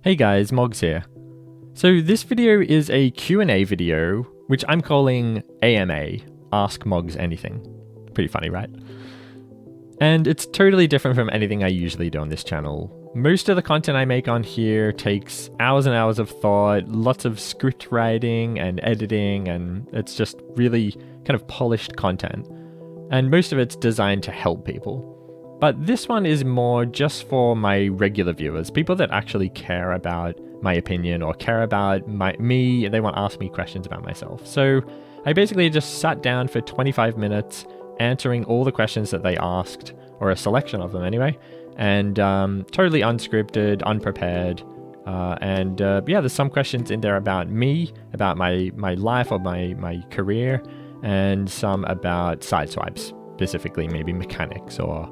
Hey guys, Mogz here. So this video is a Q&A video, which I'm calling AMA, Ask Mogz Anything. Pretty funny, right? And it's totally different from anything I usually do on this channel. Most of the content I make on here takes hours and hours of thought, lots of script writing and editing, and it's just really kind of polished content. And most of it's designed to help people. But this one is more just for my regular viewers, people that actually care about my opinion or care about me, and they want to ask me questions about myself. So I basically just sat down for 25 minutes answering all the questions that they asked, or a selection of them anyway, and totally unscripted, unprepared. Yeah, there's some questions in there about me, about my life or my career, and some about sideswipes, specifically maybe mechanics or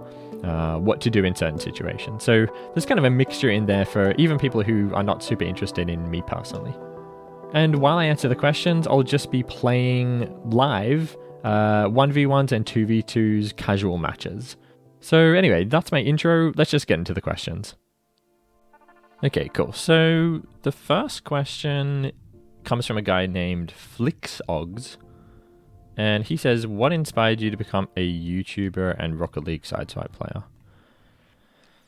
what to do in certain situations. So there's kind of a mixture in there for even people who are not super interested in me personally. And while I answer the questions, I'll just be playing live 1v1s and 2v2s casual matches. So anyway, that's my intro. Let's just get into the questions. Okay, cool. So the first question comes from a guy named FlixOgs. And he says, what inspired you to become a YouTuber and Rocket League Sideswipe player?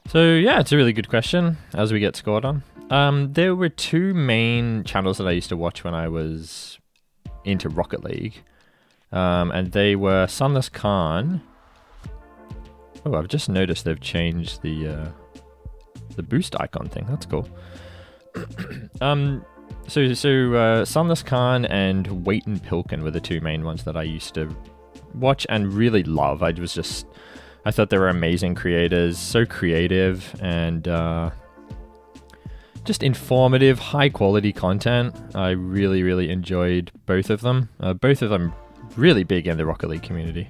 So yeah, it's a really good question as we get scored on. There were two main channels that I used to watch when I was into Rocket League. And they were Sunless Khan. Oh, I've just noticed they've changed the boost icon thing. That's cool. So Sunless Khan and Wait and Pilkin were the two main ones that I used to watch and really love. I thought they were amazing creators, so creative and just informative, high quality content. I really, really enjoyed both of them. Both of them really big in the Rocket League community.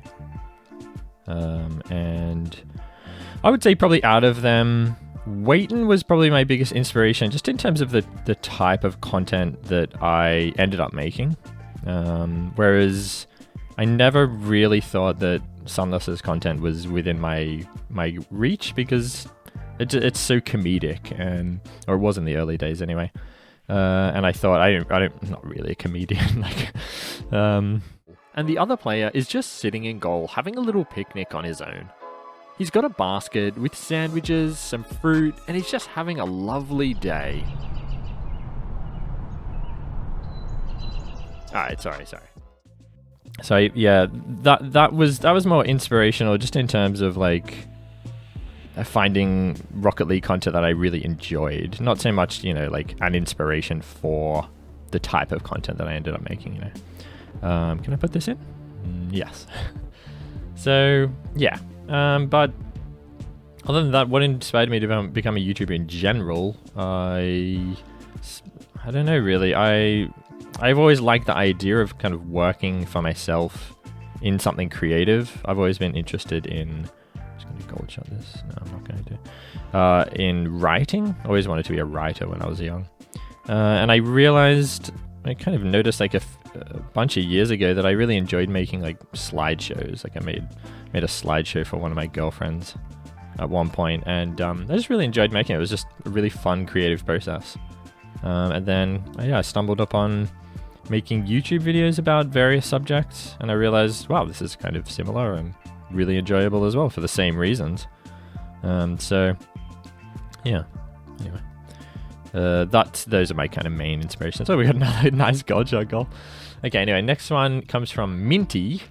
And I would say probably out of them, Waitin was probably my biggest inspiration, just in terms of the type of content that I ended up making. Whereas I never really thought that Sunless's content was within my reach because it's so comedic, or it was in the early days anyway. And I thought I'm not really a comedian. And the other player is just sitting in goal, having a little picnic on his own. He's got a basket with sandwiches, some fruit, and he's just having a lovely day. Alright, sorry. So yeah, that was more inspirational, just in terms of like finding Rocket League content that I really enjoyed. Not so much, like an inspiration for the type of content that I ended up making. Can I put this in? Yes. So yeah. But other than that, what inspired me to become a YouTuber in general, I don't know really. I've always liked the idea of kind of working for myself in something creative. I've always been interested in, I'm just going to gold shot this. No, I'm not going to. In writing. I always wanted to be a writer when I was young. And I realized, I kind of noticed like a bunch of years ago that I really enjoyed making like slideshows. Like I made a slideshow for one of my girlfriends at one point, and I just really enjoyed making it. It was just a really fun, creative process. And then I stumbled upon making YouTube videos about various subjects, and I realized, wow, this is kind of similar and really enjoyable as well for the same reasons. So yeah, anyway. Those are my kind of main inspirations. Oh, we got another nice gold shot goal. Okay, anyway, next one comes from Minty,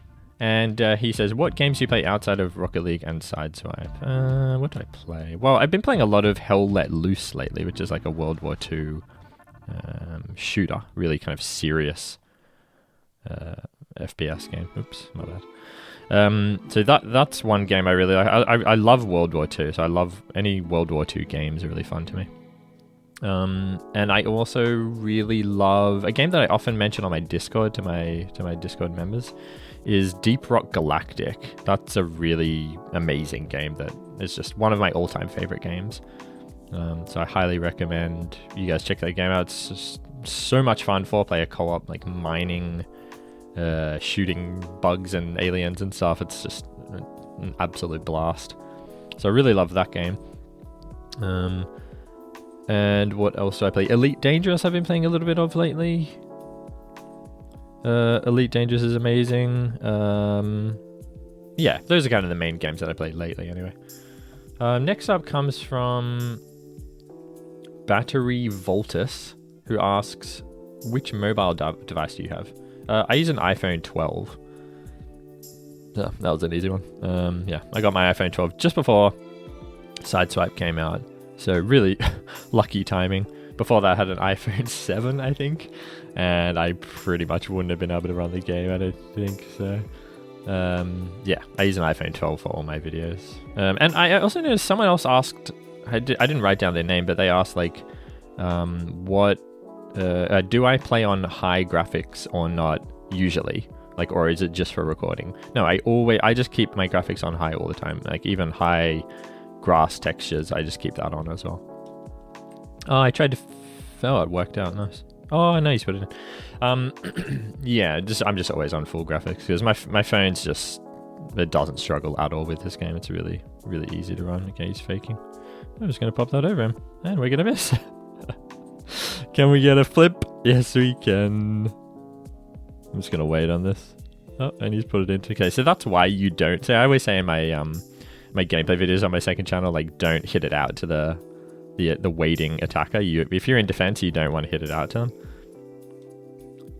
and he says, what games do you play outside of Rocket League and Sideswipe? What do I play? Well, I've been playing a lot of Hell Let Loose lately, which is like a World War II shooter, really kind of serious FPS game. Oops, my bad. So that's one game I really like. I love World War II, so I love any World War II games are really fun to me. And I also really love a game that I often mention on my Discord to my Discord members is Deep Rock Galactic. That's a really amazing game that is just one of my all-time favorite games. So I highly recommend you guys check that game out. It's just so much fun, 4-player co-op, like mining, shooting bugs and aliens and stuff. It's just an absolute blast. So I really love that game. And what else do I play? Elite Dangerous I've been playing a little bit of lately. Elite Dangerous is amazing. Yeah, those are kind of the main games that I played lately anyway. Next up comes from Battery Voltus, who asks, which mobile device do you have? I use an iPhone 12. Yeah, that was an easy one. Yeah, I got my iPhone 12 just before Sideswipe came out. So really lucky timing. Before that I had an iPhone 7, I think. And I pretty much wouldn't have been able to run the game, I don't think. So, yeah, I use an iPhone 12 for all my videos. And I also noticed someone else asked, I didn't write down their name, but they asked like, what, do I play on high graphics or not usually? Like, or is it just for recording? No, I just keep my graphics on high all the time. Like even high grass textures, I just keep that on as well. Oh, I tried to, oh, it worked out, nice. Oh, nice, put it in. Yeah, I'm just always on full graphics because my phone's just, it doesn't struggle at all with this game. It's really, really easy to run. Okay, he's faking. I'm just gonna pop that over him, and we're gonna miss. Can we get a flip? Yes, we can. I'm just gonna wait on this. Oh, and he's put it into. Okay, so that's why you don't. So I always say in my my gameplay videos on my second channel, like, don't hit it out to the waiting attacker. If you're in defense, you don't want to hit it out to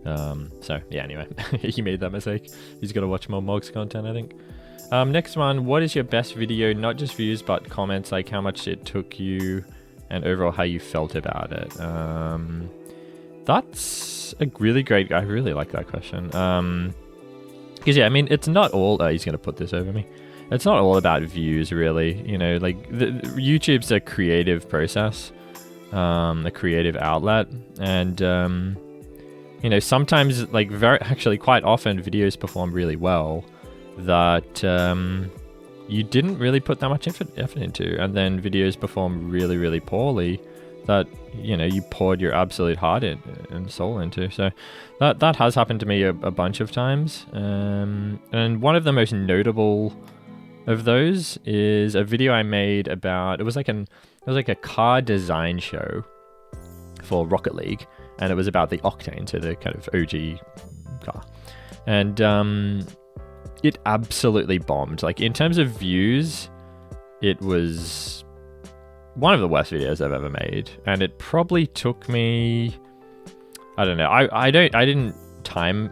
them. So yeah, anyway, he made that mistake. He's got to watch more Mogz content, I think. Next one, what is your best video? Not just views, but comments, like how much it took you and overall how you felt about it. That's a really great, I really like that question. Because yeah, I mean, it's not all, he's going to put this over me. It's not all about views, really. You know, like YouTube's a creative process, a creative outlet, and you know, sometimes, like actually quite often, videos perform really well that you didn't really put that much effort into, and then videos perform really, really poorly that, you know, you poured your absolute heart and soul into. So that has happened to me a bunch of times, and one of the most notable of those is a video I made about, it was like a car design show for Rocket League, and it was about the Octane, so the kind of OG car, and it absolutely bombed. Like, in terms of views, it was one of the worst videos I've ever made, and it probably took me, I don't know, I didn't time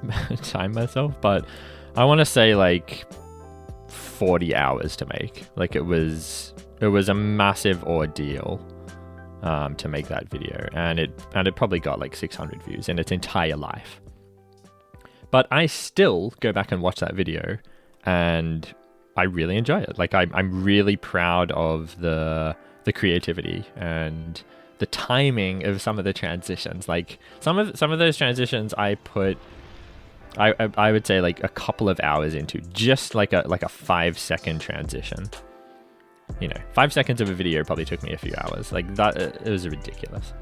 myself, but I want to say like 40 hours to make. Like, it was a massive ordeal to make that video, and it probably got like 600 views in its entire life. But I still go back and watch that video, and I really enjoy it. Like, I'm really proud of the creativity and the timing of some of the transitions. Like, some of those transitions I would say like a couple of hours into, just like a 5-second transition. You know, 5 seconds of a video probably took me a few hours. Like, that, it was ridiculous.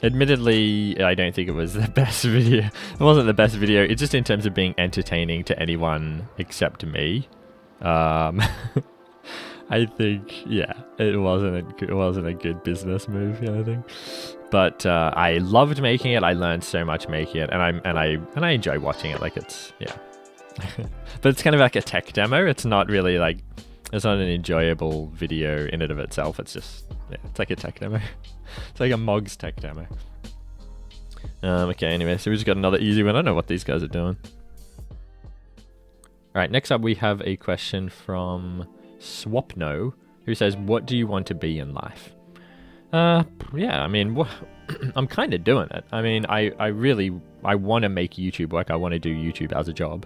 Admittedly, I don't think it was the best video. It wasn't the best video. It's just in terms of being entertaining to anyone except me. I think, yeah, it wasn't a good business move, kind of thing. But I loved making it. I learned so much making it, and I enjoy watching it. Like, it's, yeah. But it's kind of like a tech demo. It's not really like, it's not an enjoyable video in and of itself. It's just, yeah, it's like a tech demo. It's like a Mogz tech demo. Okay, anyway, so we just got another easy one. I don't know what these guys are doing. All right, next up we have a question from Swapno, who says, what do you want to be in life? Yeah, I mean, I'm kind of doing it. I mean, I want to make YouTube work. I want to do YouTube as a job.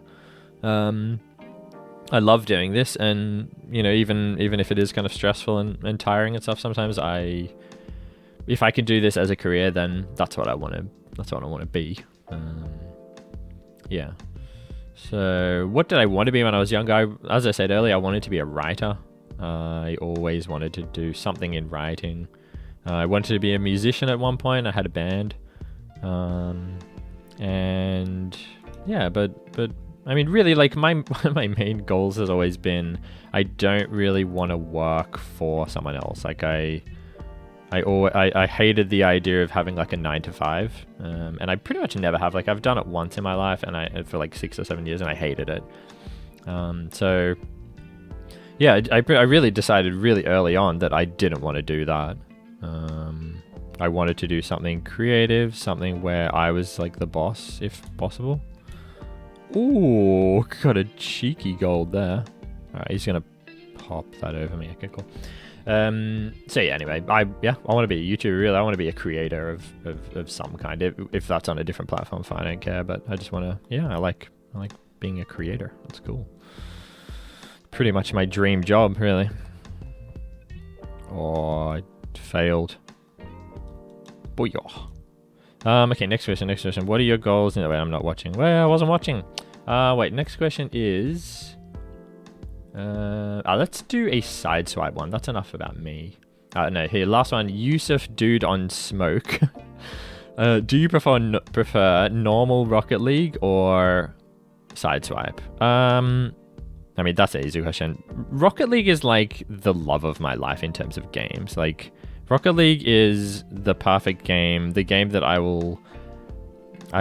I love doing this, and, you know, even if it is kind of stressful and tiring and stuff, sometimes if I can do this as a career, then that's what I want to be. Yeah. So what did I want to be when I was younger? As I said earlier, I wanted to be a writer. I always wanted to do something in writing. I wanted to be a musician at one point. I had a band. And yeah, but I mean, really, like, one of my main goals has always been, I don't really want to work for someone else. Like, I hated the idea of having like a 9 to 5, and I pretty much never have. Like I've done it once in my life, and for like 6 or 7 years, and I hated it. So yeah, I really decided really early on that I didn't want to do that. I wanted to do something creative, something where I was like the boss, if possible. Ooh, got a cheeky gold there. All right, he's gonna pop that over me. Okay, cool. So yeah, anyway, I want to be a YouTuber, really. I want to be a creator of some kind. If that's on a different platform, fine, I don't care. But I just want to, yeah, I like being a creator. That's cool. Pretty much my dream job, really. Oh, I failed. Booyah. Okay, next question. What are your goals? No, wait, I'm not watching. Well, I wasn't watching. Wait, next question is... let's do a sideswipe one. That's enough about me. No, here, last one. Yusuf Dude on Smoke. Do you prefer normal Rocket League or sideswipe? I mean, that's an easy question. Rocket League is like the love of my life in terms of games. Like, Rocket League is the perfect game. The game that I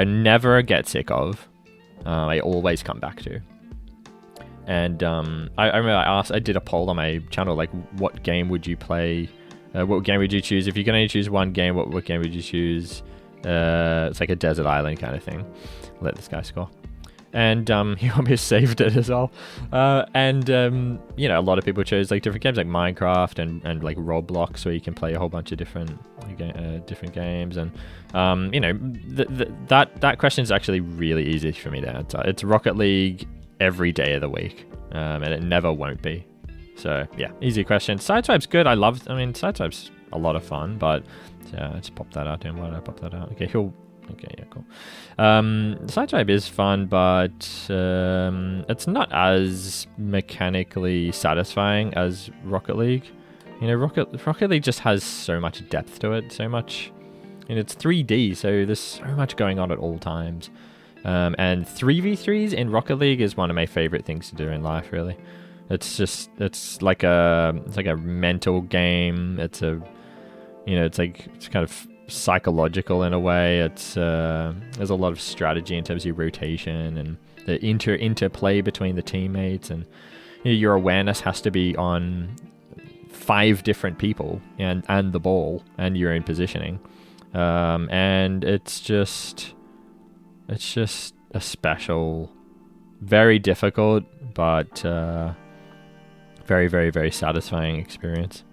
never get sick of. I always come back to. And I remember I did a poll on my channel, like, what game would you play? What game would you choose? If you're going to choose one game, what game would you choose? It's like a desert island kind of thing. Let this guy score. And he almost saved it as well. You know, a lot of people chose like different games like Minecraft and like Roblox, where you can play a whole bunch of different games. And you know, that question is actually really easy for me to answer. It's Rocket League every day of the week, and it never won't be. So yeah, easy question. Sideswipe's good. I mean, Sideswipe's a lot of fun, but yeah, let's pop that out. Why did I pop that out? Okay, okay, yeah, cool. Sideswipe is fun, but it's not as mechanically satisfying as Rocket League. You know, Rocket League just has so much depth to it, so much. And it's 3D, so there's so much going on at all times. And 3v3s in Rocket League is one of my favorite things to do in life, really. It's like a mental game. It's kind of psychological in a way. There's a lot of strategy in terms of your rotation and the interplay between the teammates, and you know, your awareness has to be on 5 different people and the ball and your own positioning. And it's just a special, very difficult, but very, very, very satisfying experience.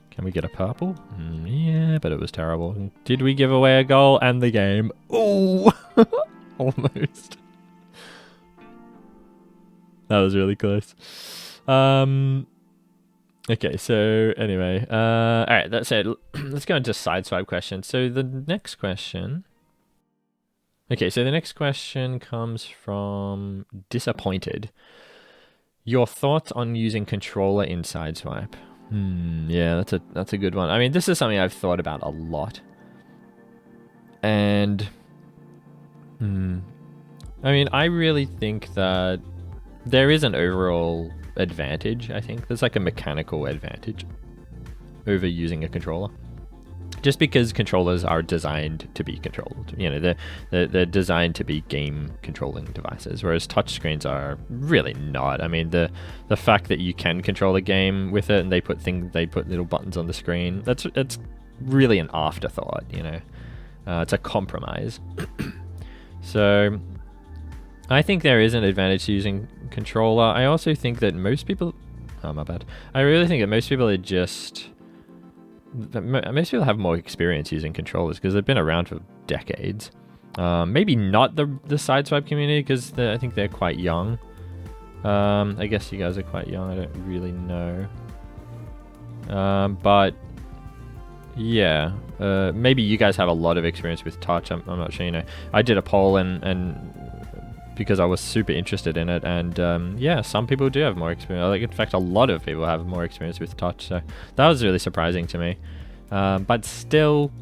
Can we get a purple? Yeah, but it was terrible. Did we give away a goal and the game? Oh, almost. That was really close. Okay, so anyway, all right, that's it. Let's go into sideswipe questions. So the next question. Okay, so the next question comes from Disappointed. Your thoughts on using controller in sideswipe? Yeah, that's a good one. I mean, this is something I've thought about a lot. And I mean, I really think that there is an overall advantage, I think. There's like a mechanical advantage over using a controller. Just because controllers are designed to be controlled. You know, they're designed to be game controlling devices, whereas touchscreens are really not. I mean, the fact that you can control a game with it and they put little buttons on the screen, it's really an afterthought, you know. It's a compromise. So I think there is an advantage to using controller. I also think that most people... Oh, my bad. I really think that most people are just... Most people have more experience using controllers because they've been around for decades. Maybe not the sideswipe community, because I think they're quite young. I guess you guys are quite young. I don't really know. But yeah, maybe you guys have a lot of experience with touch. I'm not sure. You know, I did a poll and because I was super interested in it, and yeah, some people do have more experience. Like, in fact, a lot of people have more experience with touch, so that was really surprising to me. But still,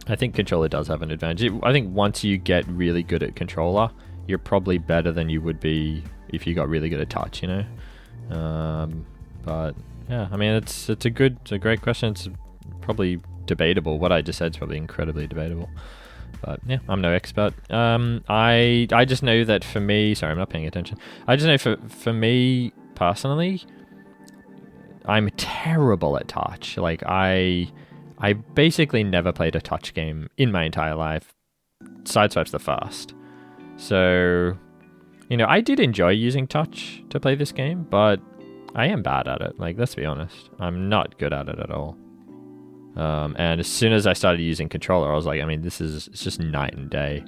I think controller does have an advantage. I think once you get really good at controller, you're probably better than you would be if you got really good at touch, you know. But yeah, I mean, it's a great question. It's probably debatable. What I just said is probably incredibly debatable. But yeah, I'm no expert. I just know that for me, sorry, I'm not paying attention. I just know for me personally, I'm terrible at touch. Like I basically never played a touch game in my entire life. Sideswipe's the first. So, you know, I did enjoy using touch to play this game, but I am bad at it. Like, let's be honest. I'm not good at it at all. And as soon as I started using controller, I was like, I mean, it's just night and day.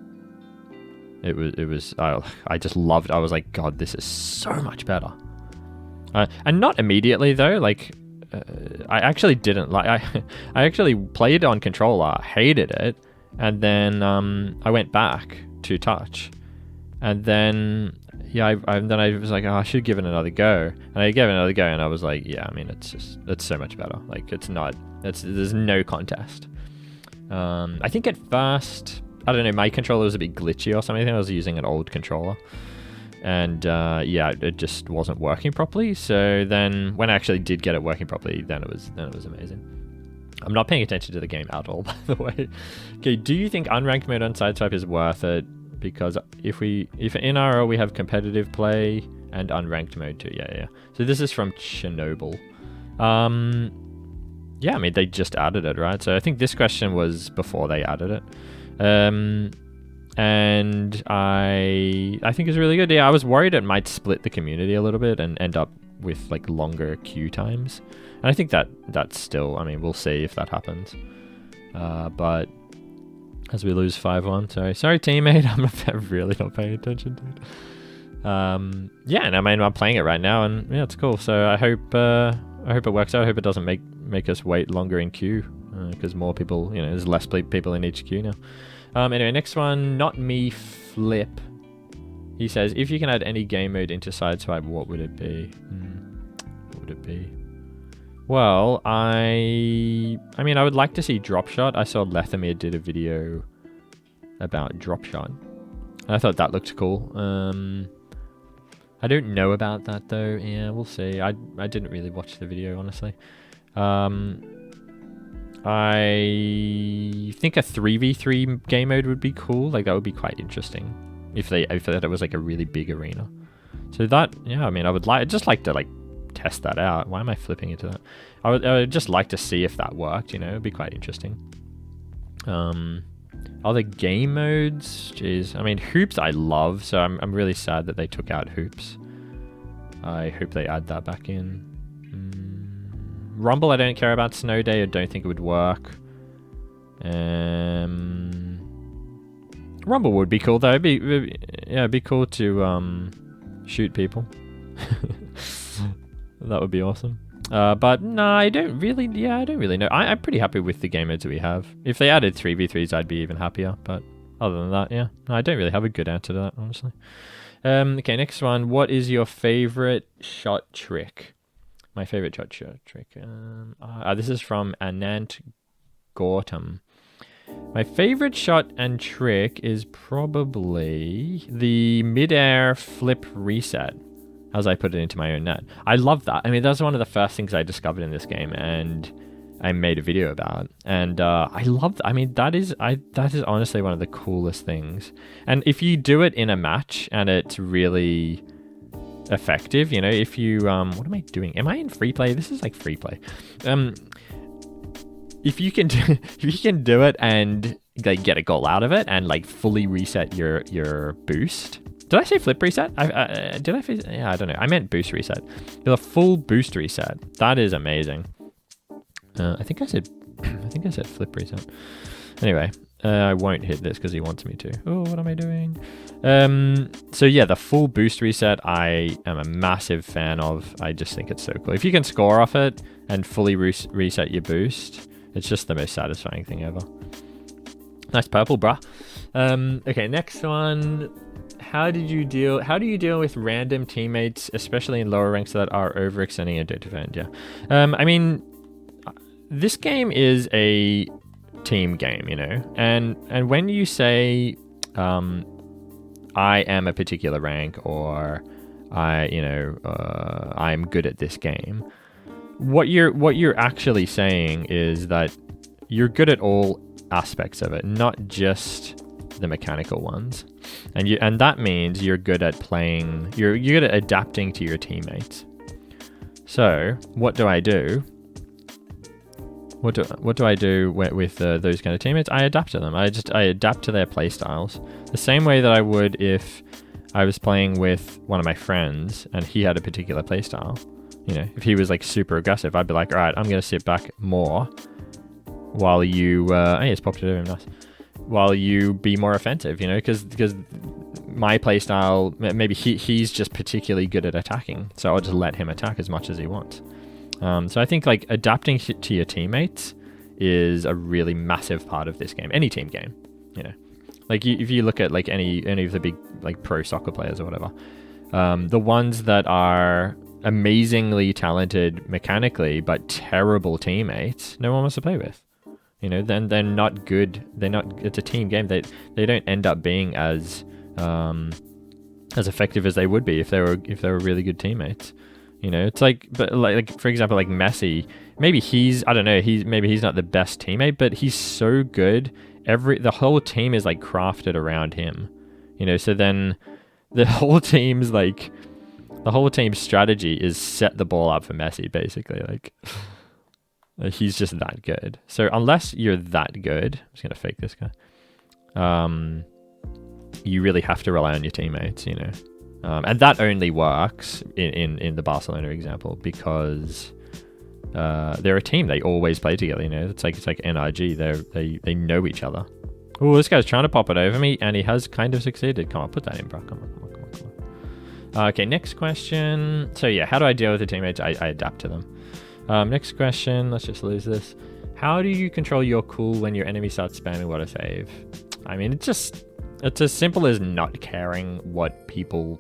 I just loved it. I was like, God, this is so much better. And not immediately though. Like, I actually didn't like. I actually played on controller, hated it, and then I went back to touch, and then yeah, then I was like, oh, I should give it another go, and I gave it another go, and I was like, yeah, I mean, it's so much better. Like, there's no contest. I think at first, I don't know, my controller was a bit glitchy or something. I was using an old controller. And yeah, it just wasn't working properly. So then when I actually did get it working properly, then it was amazing. I'm not paying attention to the game at all, by the way. Okay, do you think unranked mode on Sideswipe is worth it? Because if in RL we have competitive play and unranked mode too. Yeah. So this is from Chernobyl. Yeah, I mean, they just added it, right? So I think this question was before they added it. And I think it's really good. Yeah, I was worried it might split the community a little bit and end up with like longer queue times. And I think that's still, I mean, we'll see if that happens. But as we lose 5-1, sorry teammate, I'm really not paying attention to it. Yeah, and I mean, I'm playing it right now, and yeah, it's cool. So I hope it works out. I hope it doesn't make us wait longer in queue, because more people, you know, there's less people in each queue now. Anyway, next one, Not Me Flip. He says, if you can add any game mode into Sideswipe, what would it be? What would it be? Well, I mean, I would like to see Drop Shot. I saw Lethamir did a video about Drop Shot. I thought that looked cool. I don't know about that though. Yeah, we'll see. I didn't really watch the video, honestly. I think a 3v3 game mode would be cool. Like, that would be quite interesting if it was like a really big arena. So that, yeah, I mean, I'd just like to like test that out. Why am I flipping into that? I would just like to see if that worked, you know. It'd be quite interesting. Other game modes, jeez. I mean, hoops I love, so I'm really sad that they took out hoops. I hope they add that back in. Rumble, I don't care about. Snow Day, I don't think it would work. Rumble would be cool though. It'd be cool to shoot people. That would be awesome. But no, I don't really know. I'm pretty happy with the game modes that we have. If they added 3v3s, I'd be even happier. But other than that, yeah, no, I don't really have a good answer to that, honestly. Okay, next one. What is your favorite shot trick? My favorite shot trick. This is from Anant Gautam. My favorite shot and trick is probably the mid-air flip reset, as I put it into my own net. I love that. I mean, that's one of the first things I discovered in this game, and I made a video about. And I love that. I mean, that is honestly one of the coolest things. And if you do it in a match and it's really effective, you know, if you what am I doing? Am I in free play? This is like free play. If you can do it and like get a goal out of it and like fully reset your boost. Did I say flip reset? Yeah, I don't know. I meant boost reset. The full boost reset. That is amazing. I think I said flip reset. Anyway, I won't hit this because he wants me to. Oh, what am I doing? So yeah, the full boost reset, I am a massive fan of. I just think it's so cool. If you can score off it and fully reset your boost, it's just the most satisfying thing ever. Nice purple, bruh. Okay, next one. How do you deal with random teammates, especially in lower ranks that are overextending and don't defend? Yeah. I mean, this game is a team game, you know, and when you say I am a particular rank, or I'm good at this game, what you're actually saying is that you're good at all aspects of it, not just the mechanical ones. And that means you're good at playing, you're good at adapting to your teammates. So what do I do? What do I do with those kind of teammates? I adapt to them. I adapt to their play styles the same way that I would if I was playing with one of my friends and he had a particular play style. You know, if he was like super aggressive, I'd be like, all right, I'm going to sit back more while you, hey, it's popped it over, nice. While you be more offensive, you know, because my playstyle, maybe he's just particularly good at attacking, so I'll just let him attack as much as he wants. So I think like adapting to your teammates is a really massive part of this game, any team game, you know. Like if you look at like any of the big like pro soccer players or whatever, the ones that are amazingly talented mechanically but terrible teammates, no one wants to play with. You know, then they're not good. They're not. It's a team game. They don't end up being as effective as they would be if they were really good teammates. You know, it's like, but like for example, like Messi. Maybe I don't know. Maybe he's not the best teammate, but he's so good. The whole team is like crafted around him. You know, so then the whole team's strategy is set the ball up for Messi, basically. Like. He's just that good. So unless you're that good, I'm just gonna fake this guy. You really have to rely on your teammates, you know, and that only works in the Barcelona example because they're a team. They always play together, you know. It's like NRG. They know each other. Oh, this guy's trying to pop it over me, and he has kind of succeeded. Come on, put that in, bro. Come on. Okay, next question. So yeah, how do I deal with the teammates? I adapt to them. Next question, let's just lose this. How do you control your cool when your enemy starts spamming what a save? I mean, it's as simple as not caring what people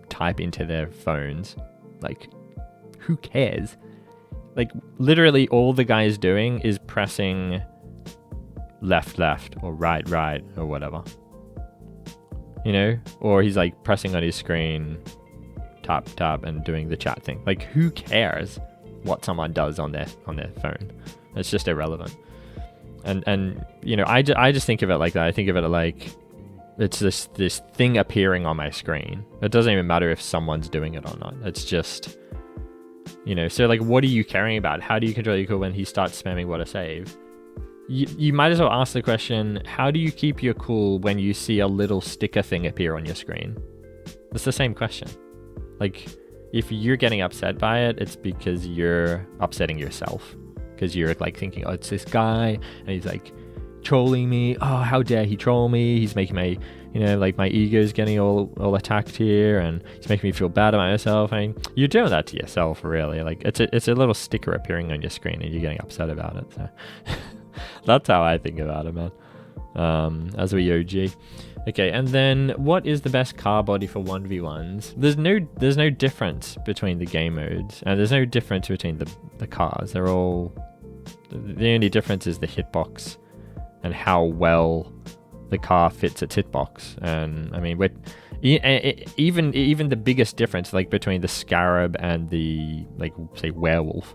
type into their phones. Like, who cares? Like, literally all the guy's doing is pressing left, or right, or whatever. You know? Or he's like pressing on his screen, tap, and doing the chat thing. Like, who cares what someone does on their phone? It's just irrelevant. And you know, I just think of it like that. I think of it like it's this thing appearing on my screen. It doesn't even matter if someone's doing it or not. It's just, you know, so like, what are you caring about? How do you control your cool when he starts spamming what a save? You might as well ask the question, how do you keep your cool when you see a little sticker thing appear on your screen? It's the same question. Like, if you're getting upset by it, it's because you're upsetting yourself. Because you're like thinking, oh, it's this guy and he's like trolling me. Oh, how dare he troll me? He's making my, you know, like my ego's getting all attacked here, and he's making me feel bad about myself. I mean, you're doing that to yourself, really. Like it's a little sticker appearing on your screen and you're getting upset about it. So that's how I think about it, man. As we OG. Okay, and then what is the best car body for 1v1s? There's no difference between the game modes, and there's no difference between the cars. They're all, the only difference is the hitbox and how well the car fits its hitbox. And I mean, even the biggest difference, like between the Scarab and the, like, say, Werewolf.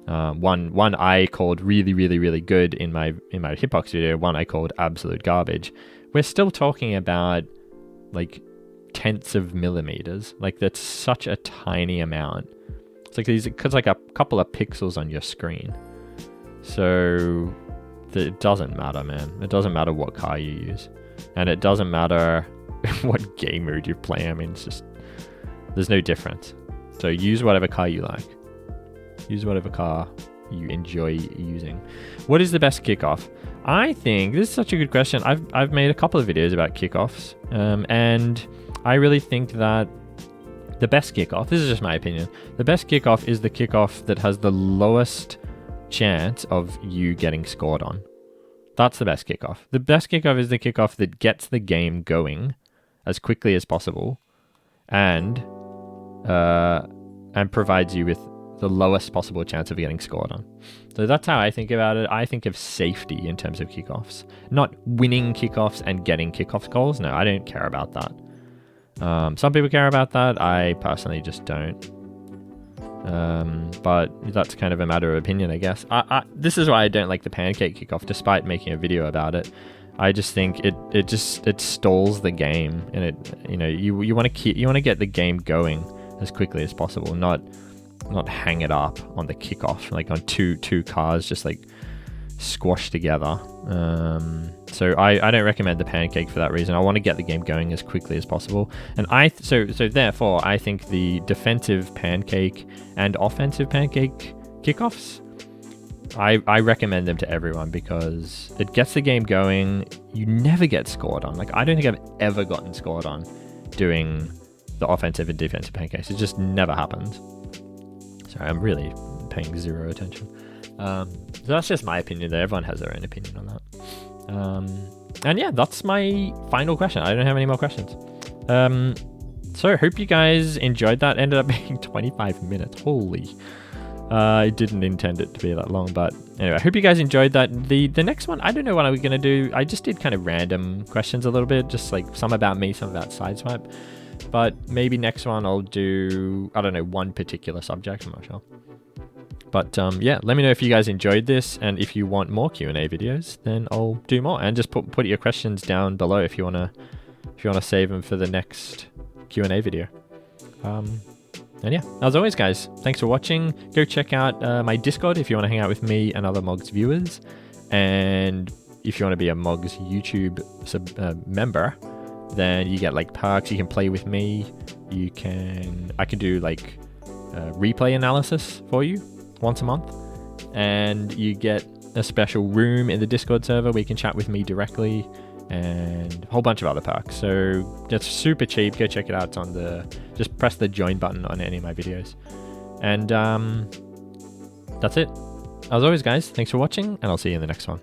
One I called really, really, really good in my hitbox video. One I called absolute garbage. We're still talking about like tenths of millimeters. Like, that's such a tiny amount. It's like it's like a couple of pixels on your screen. So it doesn't matter, man. It doesn't matter what car you use, and it doesn't matter what game mode you play. I mean, it's just, there's no difference. So use whatever car you like. Use whatever car you enjoy using. What is the best kickoff? I think this is such a good question. I've made a couple of videos about kickoffs, and I really think that the best kickoff, this is just my opinion, the best kickoff is the kickoff that has the lowest chance of you getting scored on. That's the best kickoff. The best kickoff is the kickoff that gets the game going as quickly as possible, and provides you with the lowest possible chance of getting scored on. So that's how I think about it. I think of safety in terms of kickoffs, not winning kickoffs and getting kickoff goals. No, I don't care about that. Some people care about that. I personally just don't. But that's kind of a matter of opinion, I guess. This is why I don't like the pancake kickoff, despite making a video about it. I just think it stalls the game, and you want to get the game going as quickly as possible, not hang it up on the kickoff, like on two cars just like squashed together. So I don't recommend the pancake for that reason. I want to get the game going as quickly as possible, and so therefore I think the defensive pancake and offensive pancake kickoffs, I recommend them to everyone because it gets the game going. You never get scored on. Like, I don't think I've ever gotten scored on doing the offensive and defensive pancakes. It just never happens. Sorry, I'm really paying zero attention. So that's just my opinion there. Everyone has their own opinion on that. And yeah, that's my final question. I don't have any more questions. So I hope you guys enjoyed that. Ended up being 25 minutes. Holy. I didn't intend it to be that long, but anyway, I hope you guys enjoyed that. The next one, I don't know what I'm going to do. I just did kind of random questions a little bit, just like some about me, some about Sideswipe. But maybe next one I'll do, I don't know, one particular subject. I'm not sure. But yeah, let me know if you guys enjoyed this, and if you want more Q&A videos, then I'll do more. And just put your questions down below if you wanna save them for the next Q&A video. And yeah, as always, guys, thanks for watching. Go check out my Discord if you want to hang out with me and other Mogz viewers. And if you want to be a Mogz YouTube member, then you get like perks. You can play with me. I can do like replay analysis for you once a month. And you get a special room in the Discord server where you can chat with me directly, and a whole bunch of other perks. So that's super cheap. Go check it out. It's on just press the join button on any of my videos. And that's it. As always, guys, thanks for watching, and I'll see you in the next one.